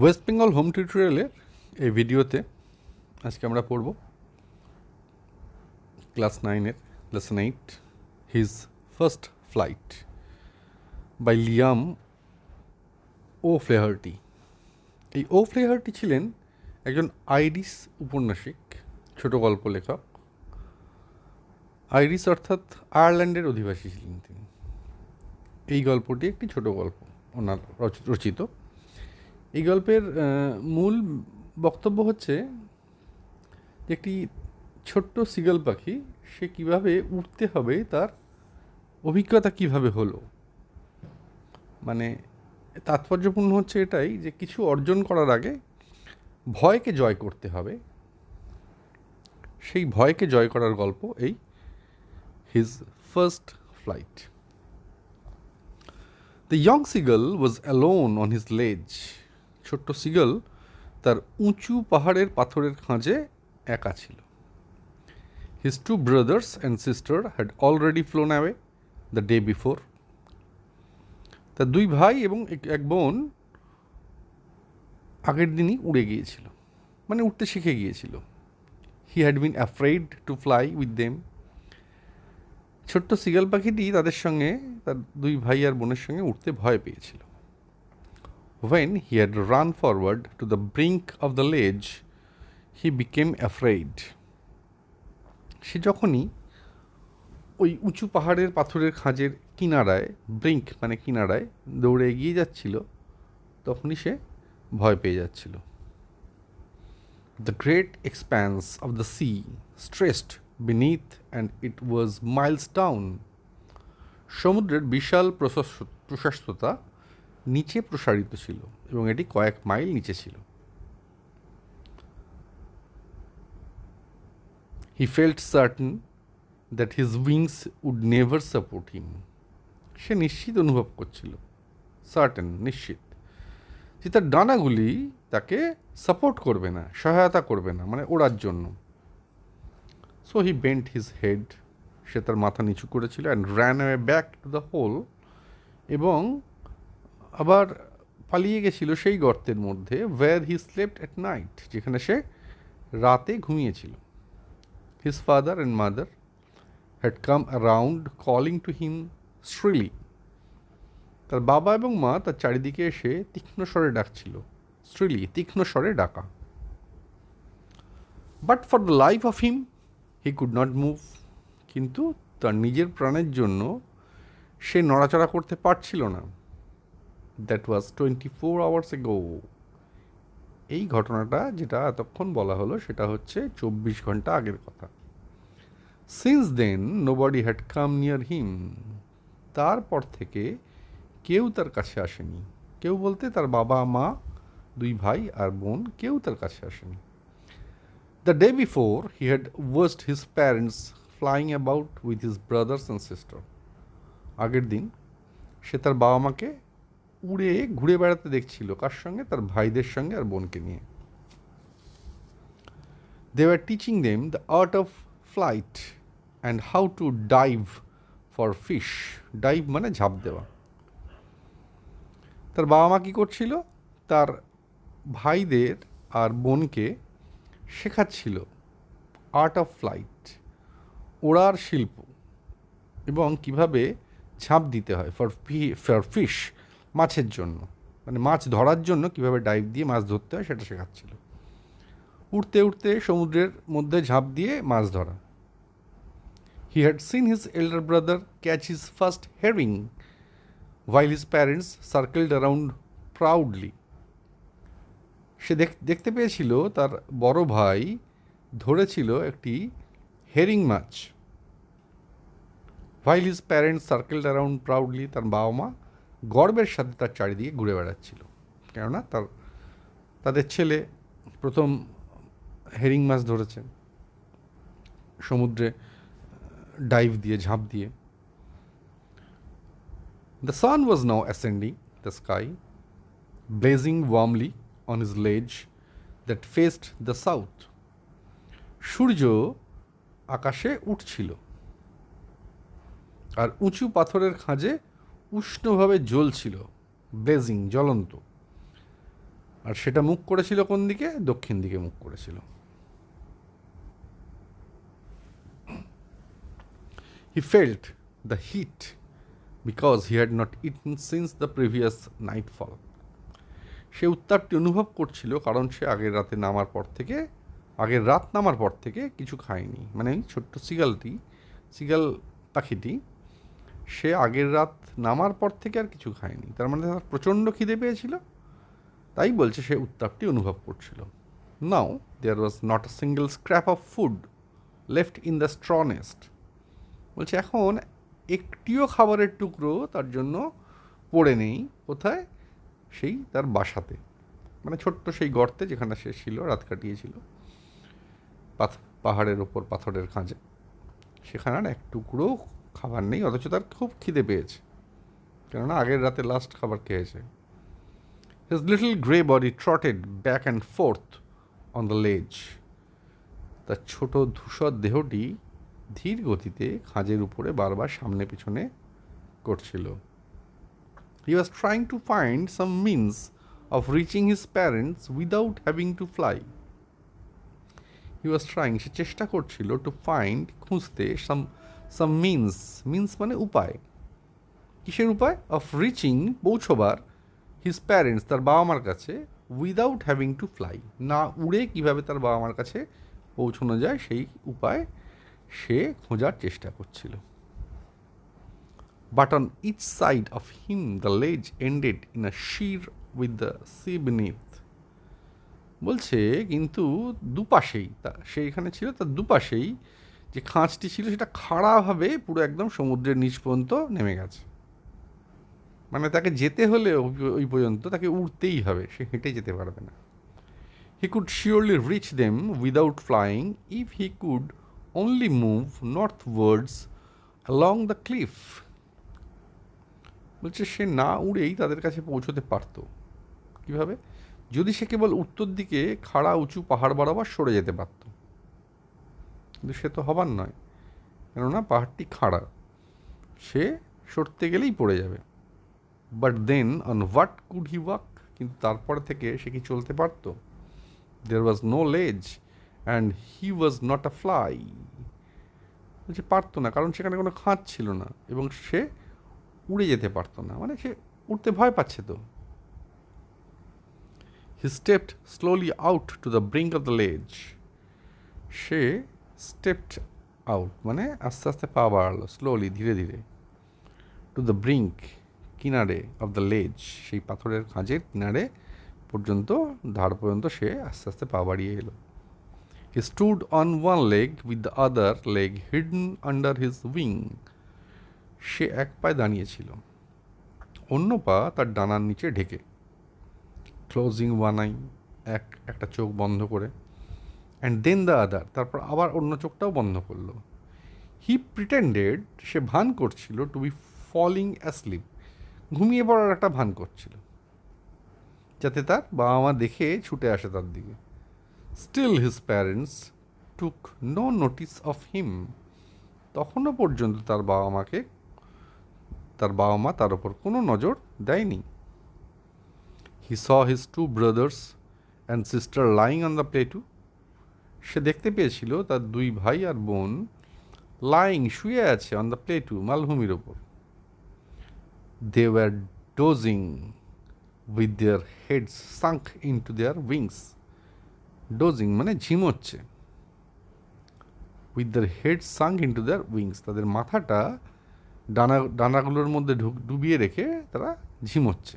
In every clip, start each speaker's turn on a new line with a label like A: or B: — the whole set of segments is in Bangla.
A: ওয়েস্ট বেঙ্গল হোম টিউটোরিয়ালের এই ভিডিওতে আজকে আমরা পড়ব ক্লাস 9-এর Lesson-8 his first flight by Liam O'Flaherty. এই ও ফ্লেহার্টি ছিলেন একজন আইরিশ উপন্যাসিক, ছোট গল্প লেখক। আইরিশ অর্থাৎ আয়ারল্যান্ডের অধিবাসী ছিলেন তিনি। এই গল্পটি একটি ছোট গল্প ওনার রচিত। এই গল্পের মূল বক্তব্য হচ্ছে যে একটি ছোট্ট সিগল পাখি সে কিভাবে উঠতে হবে তার অভিজ্ঞতা কিভাবে হলো। মানে তাৎপর্যপূর্ণ হচ্ছে এটাই যে কিছু অর্জন করার আগে ভয়কে জয় করতে হবে। সেই ভয়কে জয় করার গল্প এই his first flight. The young seagull was alone on his ledge. ছোট্ট সিগল তার উঁচু পাহাড়ের পাথরের খাঁজে একা ছিল। His two brothers and sister had already flown away the day before. তার দুই ভাই এবং এক বোন আগের দিনই উড়ে গিয়েছিল, মানে উঠতে শিখে গিয়েছিল। He had been afraid to fly with them. ছোট্ট সিগল পাখিটি তাদের সঙ্গে, তার দুই ভাই আর বোনের সঙ্গে উঠতে ভয় পেয়েছিল। When he had run forward to the brink of the ledge, he became afraid. সে যখনই ওই উঁচু পাহাড়ের পাথরের খাঁজের কিনারায়, ব্রিঙ্ক মানে কিনারায় দৌড়ে এগিয়ে যাচ্ছিল, তখনই সে ভয় পেয়ে যাচ্ছিল। The great expanse of the sea stretched beneath and it was miles down. সমুদ্রের বিশাল প্রশস্ততা নিচে প্রসারিত ছিল এবং এটি কয়েক মাইল নিচে ছিল। He felt certain that his wings would never support him. সে নিশ্চিত অনুভব করছিল, সার্টেন নিশ্চিত, যে তার ডানাগুলি তাকে সাপোর্ট করবে না, সহায়তা করবে না, মানে ওড়ার জন্য। So he bent his head, সে তার মাথা নিচু করেছিল, and ran away back to the hole, এবং আবার পালিয়ে গেছিল সেই গর্তের মধ্যে, where he slept at night, যেখানে সে রাতে ঘুমিয়েছিল। His father and mother had come around calling to him shrilly. তার বাবা এবং মা তার চারিদিকে এসে তীক্ষ্ণ স্বরে ডাকছিল। শ্রিলি, তীক্ষ্ণ স্বরে ডাকা। But for the life of him he could not move. কিন্তু তার নিজের প্রাণের জন্য সে নড়াচড়া করতে পারছিল না। That was 24 hours ago. এই ঘটনাটা যেটা এতক্ষণ বলা হলো সেটা হচ্ছে 24 ঘন্টা আগের কথা। Since then nobody had come near him. তারপর থেকে কেউ তার কাছে আসেনি। কেউ বলতে তার বাবা মা, দুই ভাই আর বোন, কেউ তার কাছে আসেনি। The day before he had watched his parents flying about with his brothers and sister. আগের দিন সে তার বাবা মাকে উড়ে ঘুরে বেড়াতে দেখছিল, কার সঙ্গে? তার ভাইদের সঙ্গে আর বোনকে নিয়ে। They were teaching them the art of flight and how to dive for fish. Dive মানে ঝাঁপ দেওয়া। তার বাবা মা কী করছিল? তার ভাইদের আর বোনকে শেখাচ্ছিল আর্ট অফ ফ্লাইট, ওড়ার শিল্প, এবং কিভাবে ঝাঁপ দিতে হয় ফর ফিশ, মাছের জন্য, মানে মাছ ধরার জন্য কিভাবে ডাইভ দিয়ে মাছ ধরতে হয় সেটা শেখাচ্ছিল। উঠতে উঠতে সমুদ্রের মধ্যে ঝাঁপ দিয়ে মাছ ধরা। He had seen his elder brother catch his first herring while his parents circled around proudly. সে দেখতে পেয়েছিল তার বড় ভাই ধরেছিল একটি হেরিং মাছ। while his parents circled around proudly, তার বাবা মা গর্বের সাথে তার চারিদিকে ঘুরে বেড়াচ্ছিল, কেননা তাদের ছেলে প্রথম হেরিং মাছ ধরেছে সমুদ্রে ডাইভ দিয়ে, ঝাঁপ দিয়ে। The sun was now ascending the sky, blazing warmly on his ledge that faced the south. সূর্য আকাশে উঠছিল আর উঁচু পাথরের খাঁজে উষ্ণভাবে জ্বলছিল, ব্লেজিং, জ্বলন্ত। আর সেটা মুখ করেছিল কোন দিকে? দক্ষিণ দিকে মুখ করেছিল। He felt the heat because he had not eaten since the previous nightfall. সে উত্তাপটি অনুভব করছিল কারণ সে আগের রাত নামার পর থেকে কিছু খায়নি। মানে ছোট্ট সিগাল পাখিটি সে আগের রাত নামার পর থেকে আর কিছু খায়নি। তার মানে তার প্রচণ্ড খিদে পেয়েছিল, তাই বলছে সে উত্তাপটি অনুভব করছিল। Now there was not a single scrap of food left in the straw nest. বলছে এখন একটিও খাবারের টুকরো তার জন্য পড়ে নেই। কোথায়? সেই তার বাসাতে, মানে ছোট্ট সেই গর্তে যেখানে সে ছিল, রাত কাটিয়েছিল, পাহাড়ের ওপর পাথরের খাঁজে। সেখানে আর এক টুকরো খাবার নেই, অথচ তার খুব খিদে পেয়েছে, কেননা আগের রাতে লাস্ট খাবার খেয়েছে। His little grey body trotted back and forth on the ledge. তার ছোট ধূসর দেহটি ধীর গতিতে খাঁজের উপরে বারবার সামনে পিছনে করছিল। He was trying to find some means of reaching his parents without having to fly. He was trying, সে চেষ্টা করছিল, to find, খুঁজতে, some means মানে উপায়। কিসের উপায়? of reaching, পৌঁছবার, his parents, তার বাবা মার কাছে, without having to fly, না উড়ে কিভাবে তার বাবা মার কাছে পৌঁছানো যায় সেই উপায় সে খোঁজার চেষ্টা করছিল। But on each side of him the ledge ended in a sheer with the sea beneath. বলছে কিন্তু দুপাশেই, সে এখানে ছিল, তার দুপাশেই যে খাঁজটি ছিল সেটা খাড়াভাবে পুরো একদম সমুদ্রের নিচ পর্যন্ত নেমে গেছে। মানে তাকে যেতে হলে ওই পর্যন্ত তাকে উড়তেই হবে, সে হেঁটে যেতে পারবে না। He could surely reach them without flying if he could only move northwards along the cliff. বলছে সে না উড়েই তাদের কাছে পৌঁছতে পারত। কিভাবে? যদি সে কেবল উত্তর দিকে খাড়া উঁচু পাহাড় বরাবর সরে যেতে পারত, কিন্তু সে তো হবার নয়, কেননা পাহাড়টি খাড়া, সে সরতে গেলেই পড়ে যাবে। But then on what could he walk? কিন্তু তারপর থেকে সে কি চলতে পারত? There was no ledge and he was not a fly. বলছে পারতো না, কারণ সেখানে কোনো খাঁজ ছিল না এবং সে উড়ে যেতে পারতো না, মানে সে উড়তে ভয় পাচ্ছে তো। He stepped slowly out to the brink of the ledge. Say stepped out মানে আস্তে আস্তে পা বাড়ালো, স্লোলি, ধীরে ধীরে, টু দ্য ব্রিঙ্ক, কিনারে, অফ দ্য লেজ, সেই পাথরের খাঁজের কিনারে পর্যন্ত, ধার পর্যন্ত সে আস্তে আস্তে পা বাড়িয়ে এলো। He stood on one leg with the other leg hidden under his wing. সে এক পায়ে দাঁড়িয়েছিল, অন্য পা তার ডানার নিচে ঢেকে। ক্লোজিং ওয়ান আই, একটা চোখ বন্ধ করে। অ্যান্ড দেন দ্য আদার, তারপর আবার অন্য চোখটাও বন্ধ করলো। হি প্রিটেন্ডেড, সে ভান করছিল, টু বি ফলিং অ্যাসলিপ, ঘুমিয়ে পড়ার একটা ভান করছিল, যাতে তার বাবা মা দেখে ছুটে আসে তার দিকে। Still his parents took no notice of him. তখনও পর্যন্ত তার বাবা মা তার ওপর কোনো নজর দেয়নি। He saw his two brothers and sister lying on the plateau. সে দেখতে পেয়েছিল তার দুই ভাই আর বোন লাইং, শুয়ে আছে, অন দ্য প্লেটু, মালভূমির ওপর। They were dozing with their heads sunk into their wings. Dozing মানে ঝিমোচ্ছে। With their head sunk into their wings, তাদের মাথাটা ডানাগুলোর মধ্যে ডুবিয়ে রেখে তারা ঝিমোচ্ছে।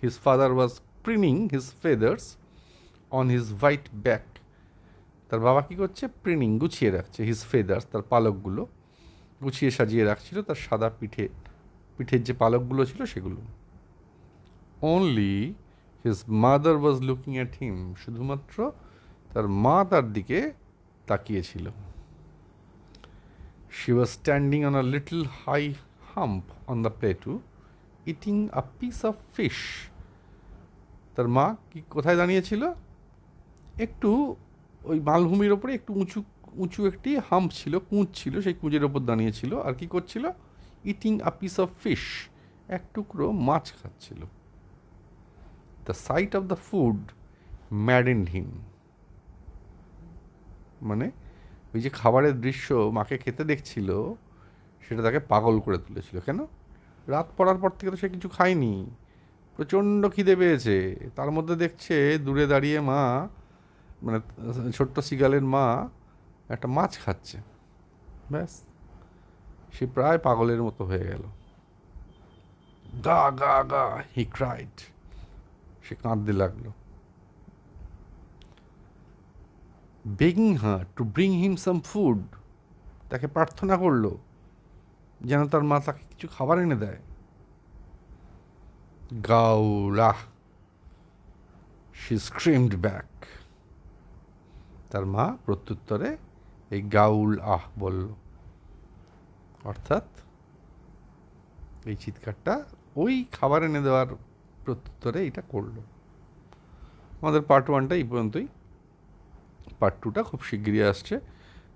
A: His father was preening his feathers on his white back. তার বাবা কী করছে? প্রিনিং, গুছিয়ে রাখছে, হিজ ফেদার্স, তার পালকগুলো গুছিয়ে সাজিয়ে রাখছিল তার সাদা পিঠের যে পালকগুলো ছিল সেগুলো। Only his mother was looking at him, শুধুমাত্র তার মা তার দিকে তাকিয়েছিল। She was standing on a little high hump on the plateau, eating a piece of fish. তার মা কোথায় দাঁড়িয়েছিল? একটু ওই মালভূমির ওপরে একটু উঁচু একটি হাম্প ছিল, কুঁজ ছিল, সেই কুঁজের ওপর দাঁড়িয়েছিল। আর কি করছিল? Eating a piece of fish, এক টুকরো মাছ খাচ্ছিল। The sight of the food maddened him, মানে ওই যে খাবারের দৃশ্য মাকে খেতে দেখছিল সেটা তাকে পাগল করে তুলেছিল। কেন? রাত পড়ার পর থেকে তো সে কিছু খায়নি, প্রচণ্ড খিদে পেয়েছে, তার মধ্যে দেখছে দূরে দাঁড়িয়ে মা, মানে ছোট্ট সিগালের মা একটা মাছ খাচ্ছে, ব্যাস সে প্রায় পাগলের মতো হয়ে গেল। গা গা গা হি ক্রাইড, সে কাঁদতে লাগলো। Begging her to bring him some food, তাকে প্রার্থনা করলো যেন তার মা তাকে কিছু খাবার এনে দেয়। গাউলা, শি স্ক্রিমড ব্যাক, তার মা প্রত্যুত্তরে এই গাউল আহ বলল, অর্থাৎ এই চিৎকারটা ওই খাবার এনে দেওয়ার প্রত্যুত্তরে এটা করলো। আমাদের পার্ট 1টা এই পর্যন্তই, পার্ট 2টা খুব শিগগিরই আসছে।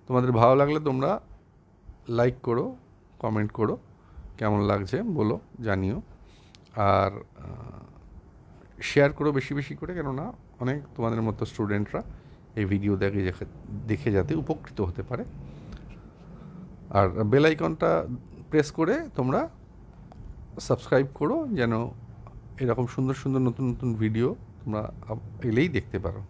A: তোমাদের ভালো লাগলে তোমরা লাইক করো, কমেন্ট করো, কেমন লাগছে বলো, জানিও, আর শেয়ার করো বেশি বেশি করে, কেননা অনেক তোমাদের মতো স্টুডেন্টরা এই ভিডিও দেখে যাতে উপকৃত হতে পারে। আর বেল আইকনটা প্রেস করে তোমরা সাবস্ক্রাইব করো, যেন এরকম সুন্দর সুন্দর নতুন নতুন ভিডিও তোমরা এলেই দেখতে পারো।